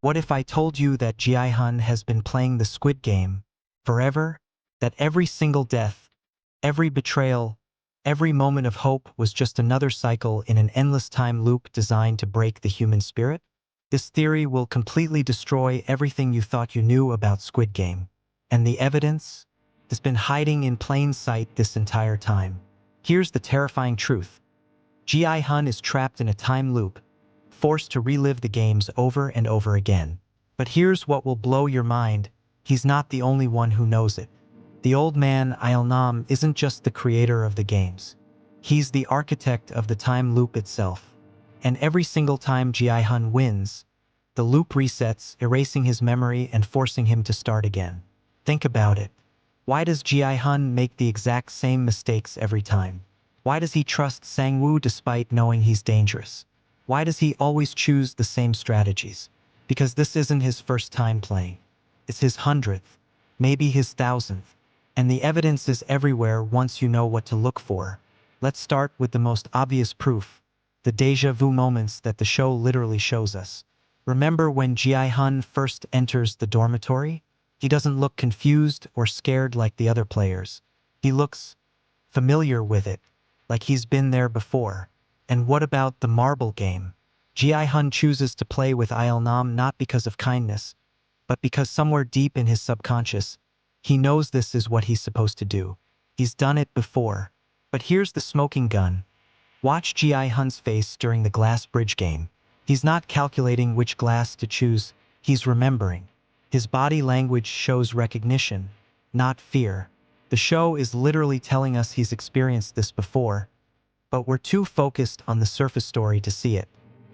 What if I told you that Gi-hun has been playing the Squid Game forever? That every single death, every betrayal, every moment of hope was just another cycle in an endless time loop designed to break the human spirit? This theory will completely destroy everything you thought you knew about Squid Game. And the evidence has been hiding in plain sight this entire time. Here's the terrifying truth. Gi-hun is trapped in a time loop, forced to relive the games over and over again. But here's what will blow your mind. He's not the only one who knows it. The old man, Il-nam, isn't just the creator of the games. He's the architect of the time loop itself. And every single time Gi-hun wins, the loop resets, erasing his memory and forcing him to start again. Think about it. Why does Gi-hun make the exact same mistakes every time? Why does he trust Sang-woo despite knowing he's dangerous? Why does he always choose the same strategies? Because this isn't his first time playing. It's his 100th, maybe his 1000th. And the evidence is everywhere once you know what to look for. Let's start with the most obvious proof, the déjà vu moments that the show literally shows us. Remember when Gi-hun first enters the dormitory? He doesn't look confused or scared like the other players. He looks familiar with it, like he's been there before. And what about the marble game? Gi-hun chooses to play with Il-nam not because of kindness, but because somewhere deep in his subconscious, he knows this is what he's supposed to do. He's done it before. But here's the smoking gun. Watch Gi-hun's face during the glass bridge game. He's not calculating which glass to choose, he's remembering. His body language shows recognition, not fear. The show is literally telling us he's experienced this before, but we're too focused on the surface story to see it.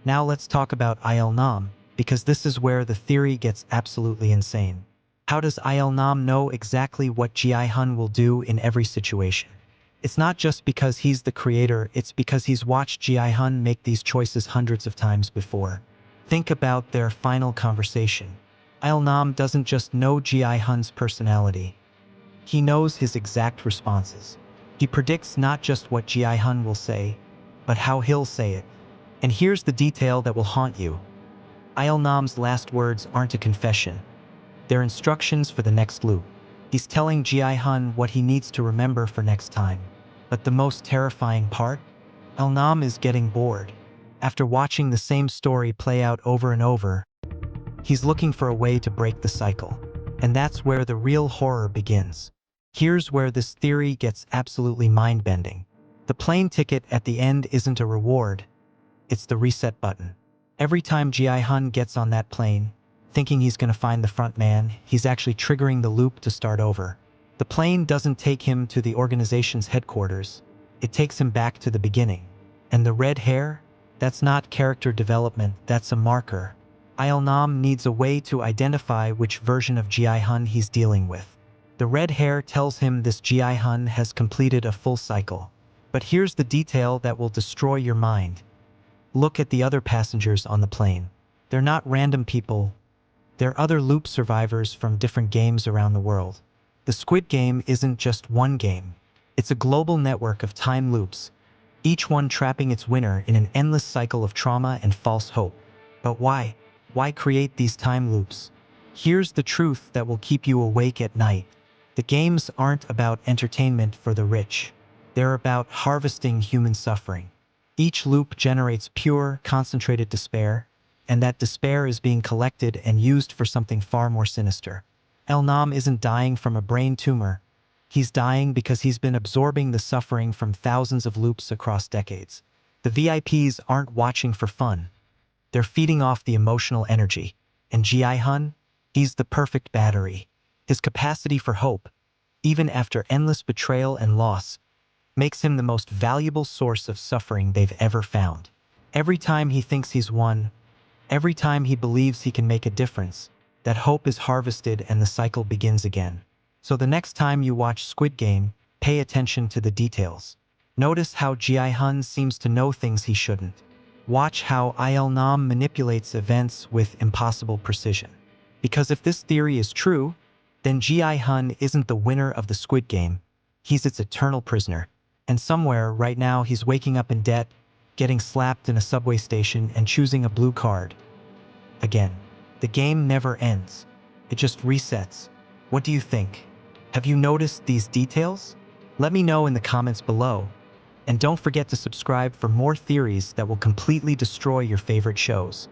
Now let's talk about Il-nam, because this is where the theory gets absolutely insane. How does Il-nam know exactly what Gi-hun will do in every situation? It's not just because he's the creator, it's because he's watched Gi-hun make these choices hundreds of times before. Think about their final conversation. Il-nam doesn't just know Gi-hun's personality. He knows his exact responses. He predicts not just what Gi-hun will say, but how he'll say it. And here's the detail that will haunt you. Il-nam's last words aren't a confession. They're instructions for the next loop. He's telling Gi-hun what he needs to remember for next time. But the most terrifying part? Il-nam is getting bored. After watching the same story play out over and over, he's looking for a way to break the cycle. And that's where the real horror begins. Here's where this theory gets absolutely mind-bending. The plane ticket at the end isn't a reward, it's the reset button. Every time Gi-hun gets on that plane, thinking he's going to find the front man, he's actually triggering the loop to start over. The plane doesn't take him to the organization's headquarters, it takes him back to the beginning. And the red hair? That's not character development, that's a marker. Il-nam needs a way to identify which version of Gi-hun he's dealing with. The red hair tells him this Gi-hun has completed a full cycle. But here's the detail that will destroy your mind. Look at the other passengers on the plane. They're not random people. They're other loop survivors from different games around the world. The Squid Game isn't just one game. It's a global network of time loops, each one trapping its winner in an endless cycle of trauma and false hope. But why? Why create these time loops? Here's the truth that will keep you awake at night. The games aren't about entertainment for the rich. They're about harvesting human suffering. Each loop generates pure, concentrated despair, and that despair is being collected and used for something far more sinister. Il-nam isn't dying from a brain tumor. He's dying because he's been absorbing the suffering from thousands of loops across decades. The VIPs aren't watching for fun. They're feeding off the emotional energy. And Gi-hun? He's the perfect battery. His capacity for hope, even after endless betrayal and loss, makes him the most valuable source of suffering they've ever found. Every time he thinks he's won, every time he believes he can make a difference, that hope is harvested and the cycle begins again. So the next time you watch Squid Game, pay attention to the details. Notice how Gi-hun seems to know things he shouldn't. Watch how Il-nam manipulates events with impossible precision. Because if this theory is true, then Gi-hun isn't the winner of the Squid Game, he's its eternal prisoner. And somewhere right now he's waking up in debt, getting slapped in a subway station and choosing a blue card. Again. The game never ends. It just resets. What do you think? Have you noticed these details? Let me know in the comments below. And don't forget to subscribe for more theories that will completely destroy your favorite shows.